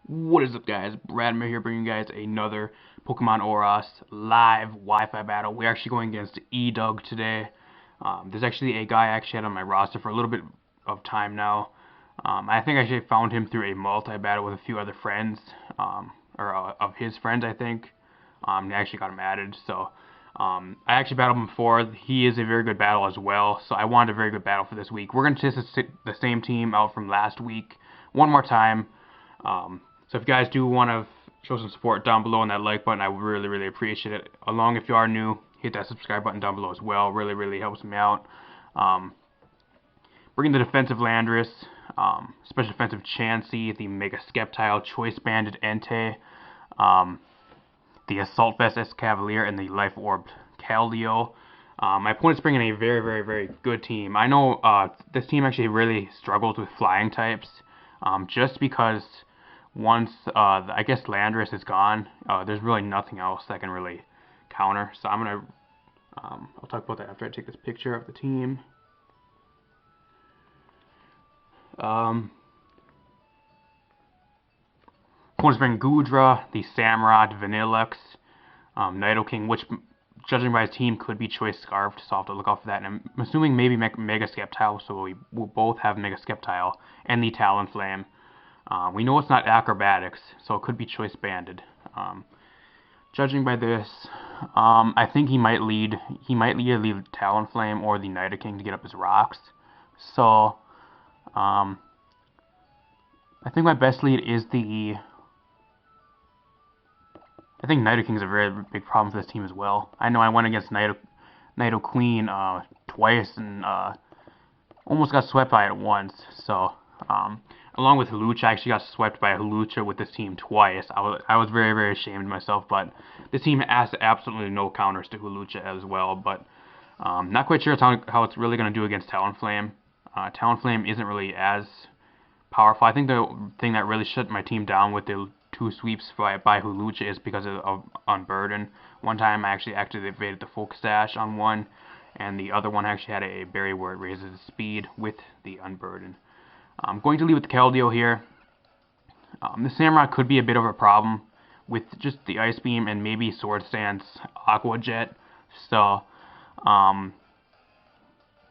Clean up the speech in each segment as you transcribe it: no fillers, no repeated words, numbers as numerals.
What is up, guys? Bradmer here, bringing you guys another Pokemon ORAS live Wi-Fi battle. We're actually going against Edug today. There's actually a guy I actually had on my roster for a little bit of time now. I think I actually found him through a multi-battle with a few other friends, or of his friends, I think. They actually got him added, so I actually battled him before. He is a very good battle as well, so I wanted a very good battle for this week. We're going to test the same team out from last week one more time. So if you guys do want to show some support down below on that like button, I would really appreciate it. Along, if you are new, hit that subscribe button down below as well. Really helps me out. Bringing the defensive Landorus, special defensive Chansey, the Mega Skeptile, Choice Banded Entei, the Assault Vest Escavalier, and the Life Orb Keldeo. My opponent's bringing a very good team. I know this team actually really struggles with flying types, just because once I guess Landorus is gone, there's really nothing else that can really counter. So I'm gonna I'll talk about that after I take this picture of the team. Opponents bring Goodra, the Samurott, Vanillux, Nidoking, which judging by his team could be Choice Scarfed, so I'll have to look out for that. And I'm assuming maybe Mega Skeptile, so we will both have Mega Skeptile and the Talonflame. We know it's not Acrobatics, so it could be Choice Banded. Judging by this, I think he might either lead Talonflame or the Nidoking to get up his rocks. So, I think my best lead is the... I think Nidoking's a very big problem for this team as well. I know I went against Nidoqueen twice and almost got swept by it once. So, along with Hawlucha, I actually got swept by Hawlucha with this team twice. I was very ashamed of myself, but this team has absolutely no counters to Hawlucha as well. But not quite sure how it's really going to do against Talonflame. Talonflame isn't really as powerful. I think the thing that really shut my team down with the two sweeps by Hawlucha is because of Unburden. One time I actually activated the Focus Sash on one, and the other one actually had a berry where it raises the speed with the Unburden. I'm going to leave with the Keldeo here. The Samurott could be a bit of a problem with just the Ice Beam and maybe Sword Stance Aqua Jet. So, at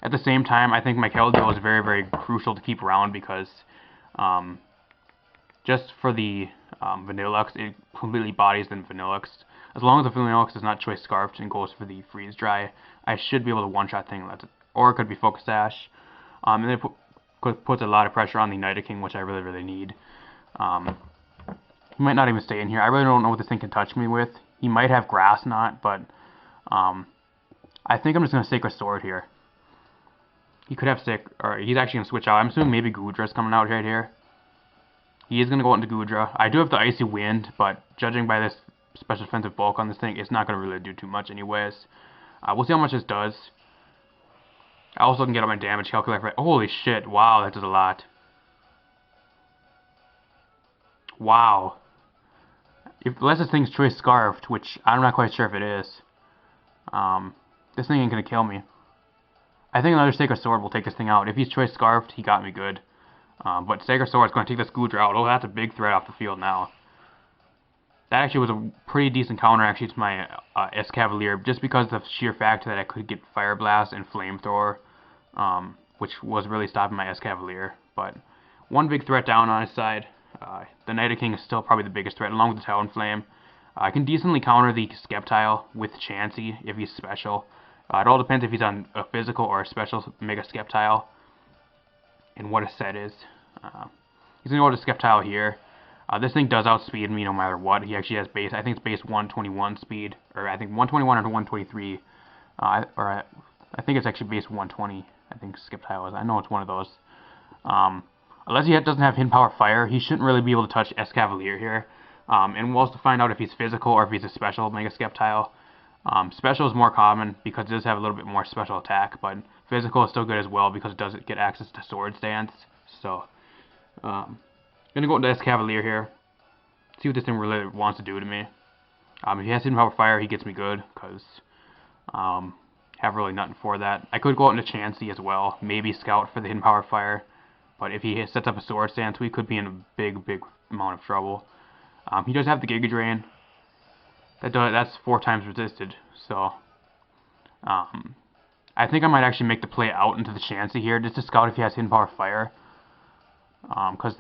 the same time, I think my Keldeo is very crucial to keep around because just for the Vanillux, it completely bodies the Vanillux. As long as the Vanillux is not Choice Scarfed and goes for the Freeze Dry, I should be able to one-shot thing. Or it could be Focus Sash. And then it puts a lot of pressure on the Nidoking, which I really need. He might not even stay in here. I really don't know what this thing can touch me with. He might have Grass Knot, but I think I'm just going to Sacred Sword here. He could have or he's actually going to switch out. I'm assuming maybe Goodra's coming out right here. He is going to go into Goodra. I do have the Icy Wind, but judging by this special defensive bulk on this thing, it's not going to really do too much anyways. We'll see how much this does. I also can get up my damage calculator. Holy shit, wow, that does a lot. Wow. Unless this thing's Choice Scarfed, which I'm not quite sure if it is, this thing ain't going to kill me. I think another Sacred Sword will take this thing out. If he's Choice Scarfed, he got me good. But Sacred Sword is going to take this Goodra out. Oh, that's a big threat off the field now. That actually was a pretty decent counter actually to my Escavalier, just because of the sheer fact that I could get Fire Blast and Flamethrower, which was really stopping my Escavalier. But one big threat down on his side. The Nidoking is still probably the biggest threat, along with the Talonflame. I can decently counter the Skeptile with Chansey if he's special. It all depends if he's on a physical or a special Mega Skeptile and what his set is. He's going to go to Skeptile here. This thing does outspeed me no matter what. He actually has base, I think it's base 121 speed, or I think 121 or 123, I think it's actually base 120, I think Skeptile is. I know it's one of those. Unless he doesn't have Hidden Power Fire, he shouldn't really be able to touch Escavalier here. And we'll also find out if he's physical or if he's a special Mega Skeptile. Special is more common because it does have a little bit more special attack, but physical is still good as well because it does get access to Sword Stance. So, gonna go into Escavalier here. See what this thing really wants to do to me. If he has Hidden Power Fire, he gets me good because have really nothing for that. I could go out into Chansey as well. Maybe Scout for the Hidden Power Fire. but if he sets up a sword stance, we could be in a big amount of trouble. He does have the Giga Drain. That's 4 times resisted, so I think I might actually make the play out into the Chansey here, just to scout if he has Hidden Power Fire. Because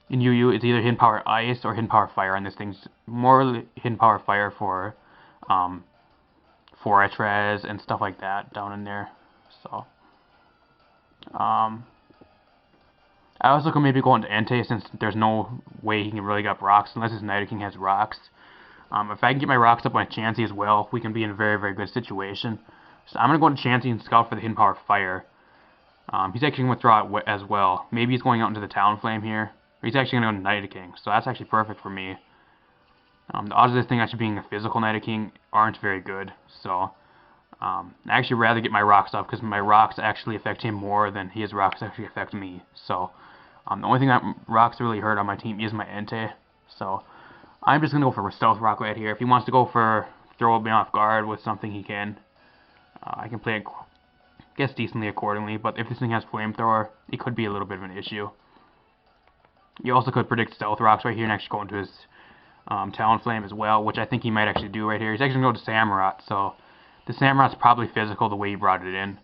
in UU, it's either Hidden Power Ice or Hidden Power Fire, and this thing's more Hidden Power Fire for Etrez and stuff like that down in there. So, I also could maybe go into Entei, since there's no way he can really get up rocks unless his Nidoking has rocks. If I can get my rocks up on Chansey as well, we can be in a very good situation. So I'm going to go into Chansey and scout for the Hidden Power Fire. He's actually going to withdraw it as well. Maybe he's going out into the Talonflame here. Or he's actually going to go into Nidoking, so that's actually perfect for me. The odds of this thing actually being a physical Nidoking aren't very good, so I actually rather get my rocks up, because my rocks actually affect him more than his rocks actually affect me. So the only thing that rocks really hurt on my team is my Entei. So I'm just going to go for a Stealth Rock right here. If he wants to go for throw me off guard with something, he can. I can play it, I guess, decently accordingly, but if this thing has Flamethrower, it could be a little bit of an issue. You also could predict Stealth Rocks right here and actually go into his Talonflame as well, which I think he might actually do right here. He's actually going to go to Samurott, so the Samurot's probably physical the way he brought it in.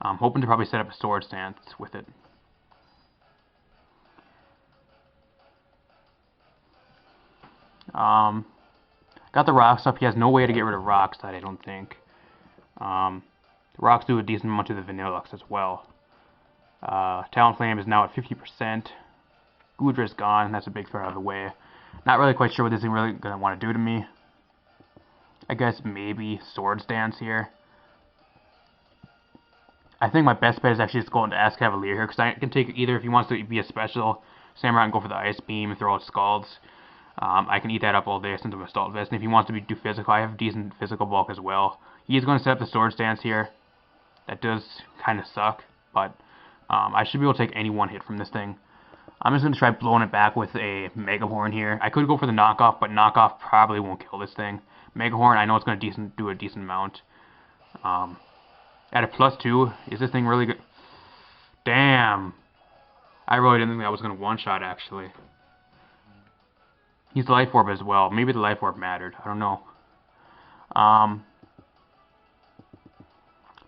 I'm hoping to probably set up a Sword Stance with it. Got the rocks up. He has no way to get rid of rocks, I don't think. The rocks do a decent amount to the Vanillux as well. Talonflame is now at 50%. Goodra's gone. That's a big threat out of the way. Not really quite sure what this thing really going to want to do to me. I guess maybe Sword Stance here. I think my best bet is actually just going to Ask Cavalier here, because I can take either if he wants to be a special Samurai and go for the Ice Beam and throw out Scalds. I can eat that up all day since I'm a Assault Vest. And if he wants to do physical, I have decent physical bulk as well. He is going to set up the Sword Stance here. That does kind of suck, but I should be able to take any one hit from this thing. I'm just going to try blowing it back with a Mega Horn here. I could go for the knockoff, but knockoff probably won't kill this thing. Mega Horn, I know it's going to do a decent amount. At a +2, is this thing really good? Damn. I really didn't think that was going to one-shot, actually. He's the Life Orb as well. Maybe the Life Orb mattered. I don't know.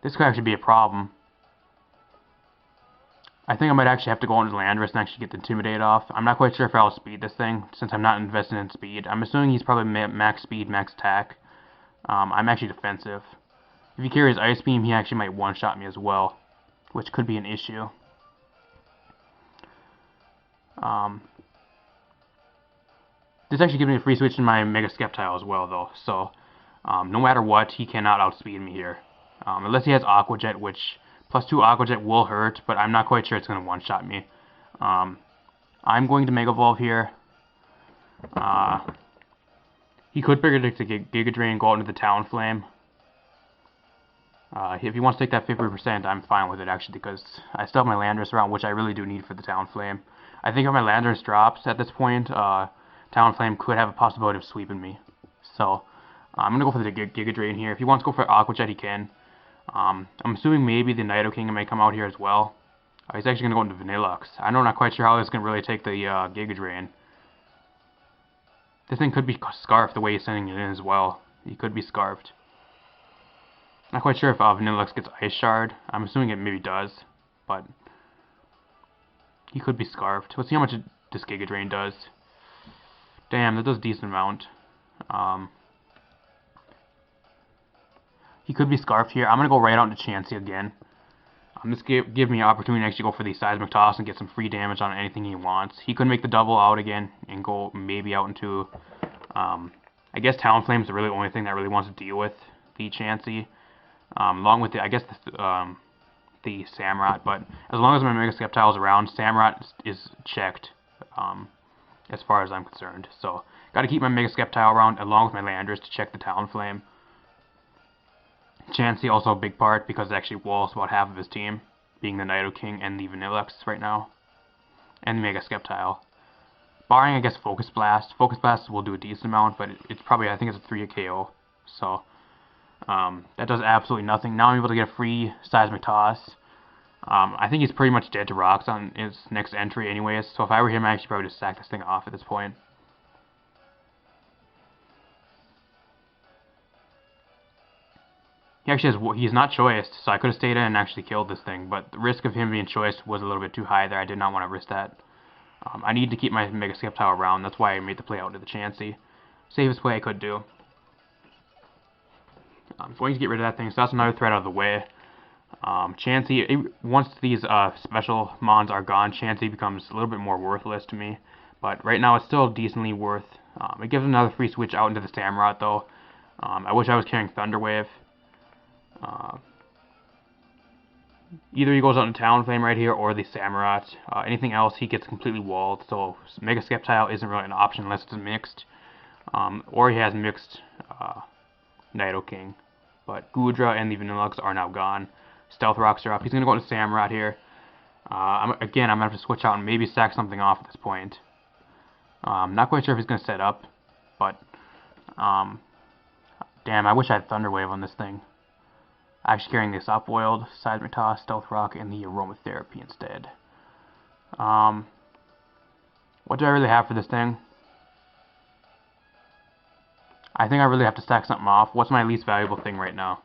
This could actually be a problem. I think I might actually have to go into Landorus and actually get the Intimidate off. I'm not quite sure if I'll speed this thing, since I'm not invested in speed. I'm assuming he's probably max speed, max attack. I'm actually defensive. If he carries Ice Beam, he actually might one-shot me as well, which could be an issue. This actually gives me a free switch in my Mega Sceptile as well, though. So, no matter what, he cannot outspeed me here. Unless he has Aqua Jet, which +2 Aqua Jet will hurt, but I'm not quite sure it's going to one-shot me. I'm going to Mega Evolve here. He could predict a Giga Drain and go out into the Talonflame. If he wants to take that 50%, I'm fine with it, actually, because I still have my Landorus around, which I really do need for the Talonflame. I think if my Landorus drops at this point, Talonflame could have a possibility of sweeping me. So, I'm going to go for the Giga Drain here. If he wants to go for Aqua Jet, he can. I'm assuming maybe the Nidoking may come out here as well. He's actually going to go into Vanillux. I'm not quite sure how this can really take the Giga Drain. This thing could be Scarfed the way he's sending it in as well. He could be Scarfed. Not quite sure if Vanillux gets Ice Shard. I'm assuming it maybe does, but he could be Scarfed. Let's see how much this Giga Drain does. Damn, that does a decent amount. He could be Scarfed here. I'm going to go right out into Chansey again. This give me an opportunity to actually go for the Seismic Toss and get some free damage on anything he wants. He could make the double out again and go maybe out into, I guess Talonflame is the really only thing that really wants to deal with the Chansey. Along with the, I guess, the Samurott, but as long as my Mega Sceptile is around, Samurott is checked, as far as I'm concerned. So, got to keep my Mega Sceptile around along with my Landorus to check the Talonflame. Chansey also a big part because it actually walls about half of his team, being the Nidoking and the Vanillux right now, and the Mega Sceptile. Barring, I guess, Focus Blast. Focus Blast will do a decent amount, but it's probably, I think it's a 3 KO. So, that does absolutely nothing. Now I'm able to get a free Seismic Toss. I think he's pretty much dead to rocks on his next entry anyways, so if I were him, I actually probably just sack this thing off at this point. He's not choiced, so I could have stayed in and actually killed this thing, but the risk of him being choiced was a little bit too high there. I did not want to risk that. I need to keep my Mega SCEPTILE around, that's why I made the play out to the Chansey. Safest play I could do. I'm going to get rid of that thing, so that's another threat out of the way. Chansey, once these special mons are gone, Chansey becomes a little bit more worthless to me. But right now it's still decently worth. It gives another free switch out into the Samurott though. I wish I was carrying Thunderwave. Either he goes out into Talonflame right here or the Samurott. Anything else he gets completely walled, so Mega SCEPTILE isn't really an option unless it's mixed. Or he has mixed Nidoking. But Goodra and the Vanillux are now gone. Stealth Rocks are up. He's going to go into Samurott here. Again, I'm going to have to switch out and maybe sack something off at this point. Not quite sure if he's going to set up, but damn, I wish I had Thunder Wave on this thing. Actually carrying this Upboiled, Seismic Toss, Stealth Rock, and the Aromatherapy instead. What do I really have for this thing? I think I really have to stack something off. What's my least valuable thing right now?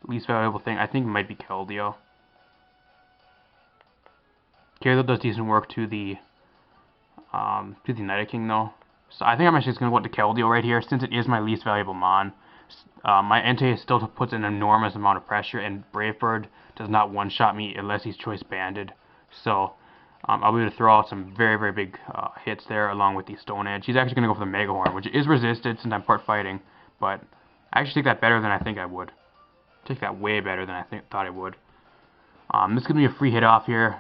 Least valuable thing, I think it might be Keldeo. Keldeo does decent work to the Nidoking though. So I think I'm actually just going to go to Keldeo right here, since it is my least valuable mon. My Entei still puts an enormous amount of pressure, and Brave Bird does not one-shot me unless he's choice banded. So I'll be able to throw out some very, very big hits there along with the Stone Edge. He's actually going to go for the Mega Horn, which is resisted since I'm part fighting, but I actually take that better than I think I would. Take that way better than I thought I would. This is going to be a free hit off here.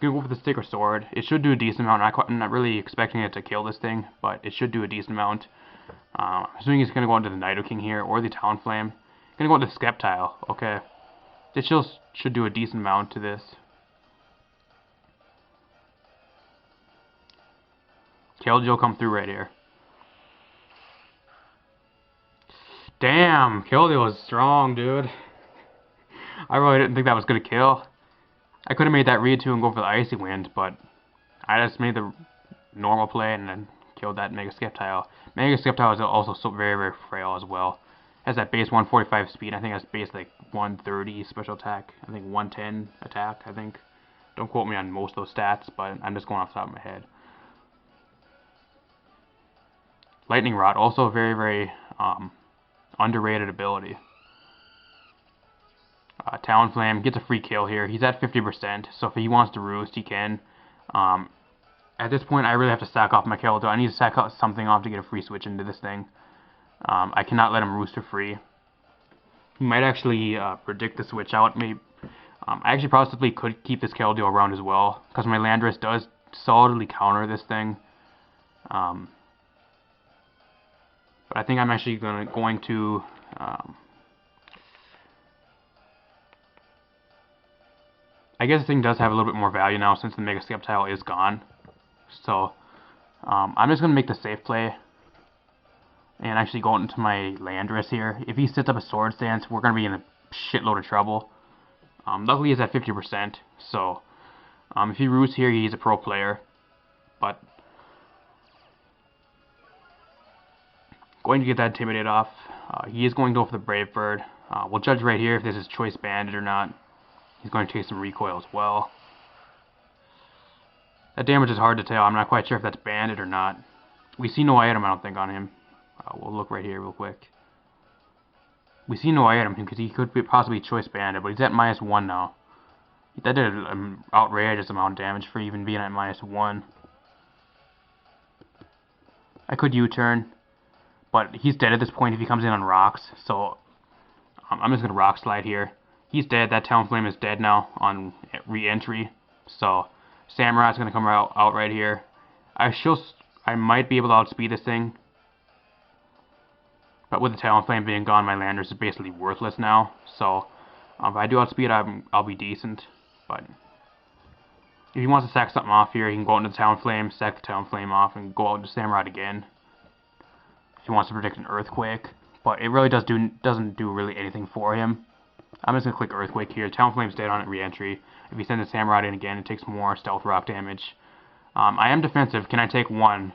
Gonna go for the Stick or Sword. It should do a decent amount. I'm not really expecting it to kill this thing, but it should do a decent amount. Assuming he's gonna go into the Nidoking here or the Talonflame. Gonna go into Sceptile. Okay, it should do a decent amount to this. Keldeo come through right here. Damn, Keldeo was strong, dude. I really didn't think that was gonna kill. I could have made that read 2 and go for the Icy Wind, but I just made the normal play and then killed that Mega SCEPTILE. Mega SCEPTILE is also so very, very frail as well. Has that base 145 speed. I think that's base like 130 special attack. I think 110 attack, I think. Don't quote me on most of those stats, but I'm just going off the top of my head. Lightning Rod, also a very, very underrated ability. Talonflame gets a free kill here. He's at 50%, so if he wants to roost, he can. At this point, I really have to sack off my Keldeo. I need to sack something off to get a free switch into this thing. I cannot let him roost for free. He might actually predict the switch out. Maybe I actually possibly could keep this Keldeo around as well, because my Landorus does solidly counter this thing. But I think I'm actually going to I guess the thing does have a little bit more value now since the Mega SCEPTILE is gone. So I'm just going to make the safe play and actually go into my Landorus here. If he sets up a Sword Stance, we're going to be in a shitload of trouble. Luckily he's at 50%, so if he roots here, he's a pro player. But going to get that Intimidate off. He is going to go for the Brave Bird. We'll judge right here if this is choice banded or not. He's going to take some recoil as well. That damage is hard to tell. I'm not quite sure if that's banded or not. We see no item, I don't think, on him. We'll look right here real quick. We see no item because he could be possibly choice banded, but he's at -1 now. That did an outrageous amount of damage for even being at -1. I could U-turn, but he's dead at this point if he comes in on rocks, so I'm just going to rock slide here. He's dead. That Talonflame is dead now on re-entry. So Samurott's going to come out right here. I might be able to outspeed this thing. But with the Talonflame being gone, my Landorus is basically worthless now. So if I do outspeed, I'll be decent. But If he wants to sack something off here, he can go out into the Talonflame, sack the Talonflame off, and go out into Samurott again. If he wants to predict an Earthquake. But it really doesn't do really anything for him. I'm just going to click Earthquake here. Talonflame's dead on re-entry. If he sends a Samurott in again, it takes more Stealth Rock damage. I am defensive. Can I take one?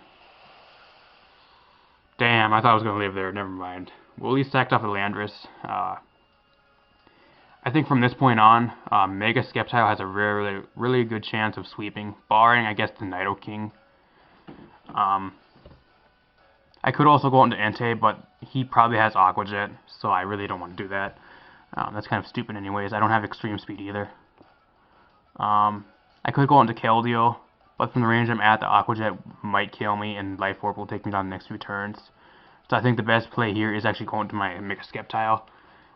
Damn, I thought I was going to live there. Never mind. We'll at least sacked off the Landorus. I think from this point on, Mega SCEPTILE has a really good chance of sweeping, barring, I guess, the Nidoking. I could also go into Entei, but he probably has Aqua Jet, so I really don't want to do that. That's kind of stupid anyways. I don't have Extreme Speed either. I could go into Keldeo, but from the range I'm at, the Aqua Jet might kill me, and Life Orb will take me down the next few turns. So I think the best play here is actually going to my Mega SCEPTILE.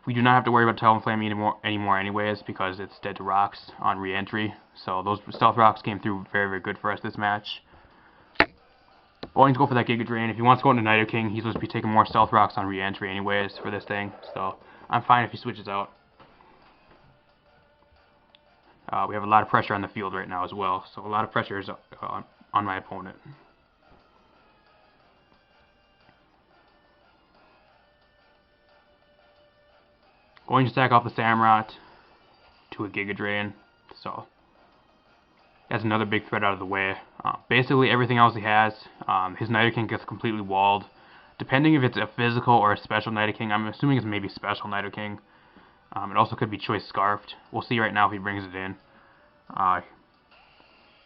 We do not have to worry about Talonflame anymore anyways, because it's dead to rocks on re-entry. So those Stealth Rocks came through very good for us this match. Going to go for that Giga Drain. If he wants to go into Nidoking, he's supposed to be taking more Stealth Rocks on re-entry anyways for this thing. So I'm fine if he switches out. We have a lot of pressure on the field right now as well, so a lot of pressure is on my opponent. Going to sack off the Samurott to a Giga Drain, so that's another big threat out of the way. Basically everything else he has, his Nidoking gets completely walled. Depending if it's a physical or a special Nidoking, I'm assuming it's maybe special Nidoking. It also could be Choice Scarfed. We'll see right now if he brings it in.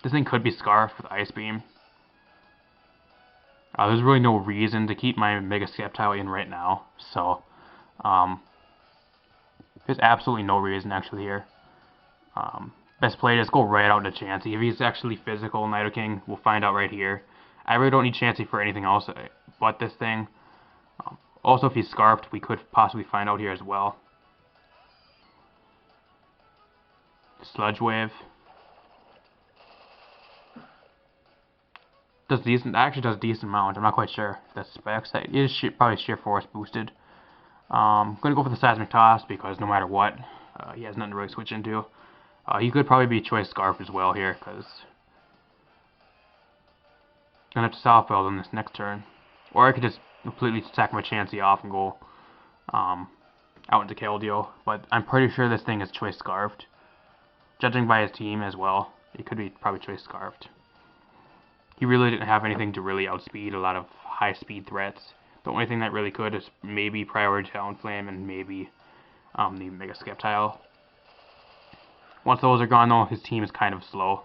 This thing could be Scarfed with Ice Beam. There's really no reason to keep my Mega SCEPTILE in right now, so there's absolutely no reason actually here. Best play is go right out to Chansey. If he's actually physical Nidoking, we'll find out right here. I really don't need Chansey for anything else but this thing. Also, if he's Scarfed, we could possibly find out here as well. Sludge Wave. Does decent. Actually does a decent amount. I'm not quite sure if that's specs. It is probably Sheer Force boosted. I'm going to go for the Seismic Toss because no matter what, he has nothing to really switch into. He could probably be Choice Scarf as well here, because I'm going to have to South Belt on this next turn. Or I could just completely sack my Chansey off and go out into Keldeo. But I'm pretty sure this thing is Choice Scarfed. Judging by his team as well, it could be probably Choice Scarfed. He really didn't have anything to really outspeed a lot of high speed threats. The only thing that really could is maybe Priority Talonflame and maybe the Mega SCEPTILE. Once those are gone though, his team is kind of slow.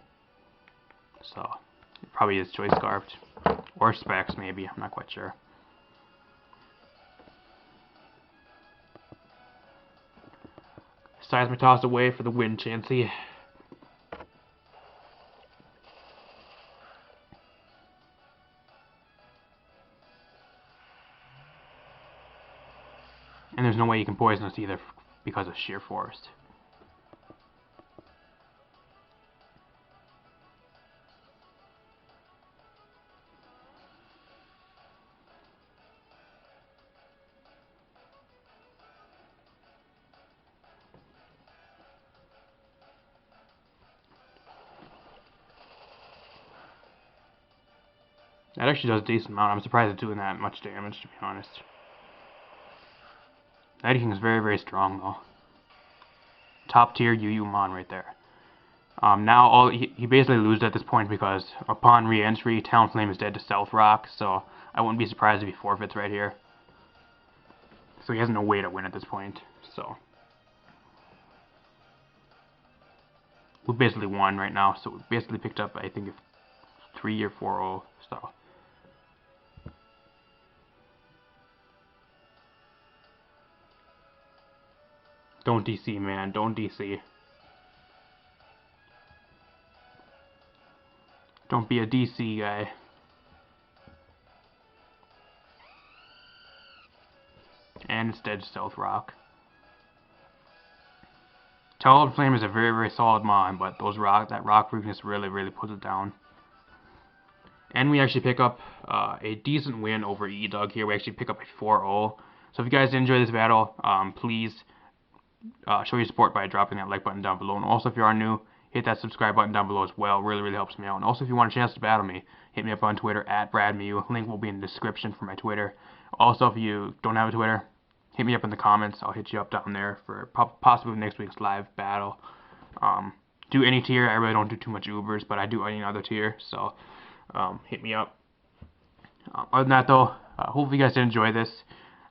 So, it probably is Choice Scarfed. Or Specs maybe, I'm not quite sure. Seismic Toss away for the win, Chansey. And there's no way you can poison us either because of Sheer Force. That actually does a decent amount. I'm surprised it's doing that much damage, to be honest. Nidoking is very strong, though. Top tier UU-Mon right there. Now he basically loses at this point because upon re-entry, Talonflame is dead to Stealth Rock, so I wouldn't be surprised if he forfeits right here. So he has no way to win at this point, so. We basically won right now, so we basically picked up, I think, 3 or 4-0, so. Don't DC, man. Don't DC. Don't be a DC guy. And it's dead Stealth Rock. Talonflame is a very solid mon, but that rock weakness really puts it down. And we actually pick up a decent win over Edug here. We actually pick up a 4-0. So if you guys enjoy this battle, please show your support by dropping that like button down below. And also, if you are new, hit that subscribe button down below as well. Really, really helps me out. And also, if you want a chance to battle me, hit me up on Twitter at BradMew. Link will be in the description for my Twitter. Also, if you don't have a Twitter, hit me up in the comments. I'll hit you up down there for possibly next week's live battle. Do any tier. I really don't do too much Ubers, but I do any other tier. So hit me up. Other than that, though, hopefully you guys did enjoy this.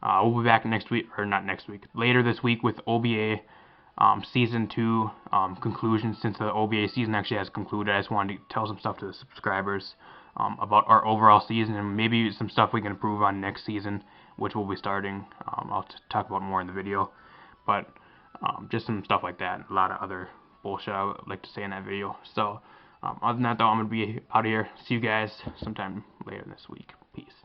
We'll be back next week, or not next week, later this week with OBA Season 2 conclusion. Since the OBA season actually has concluded, I just wanted to tell some stuff to the subscribers about our overall season and maybe some stuff we can improve on next season, which we'll be starting. I'll talk about more in the video, but just some stuff like that. A lot of other bullshit I would like to say in that video. So other than that, though, I'm going to be out of here. See you guys sometime later this week. Peace.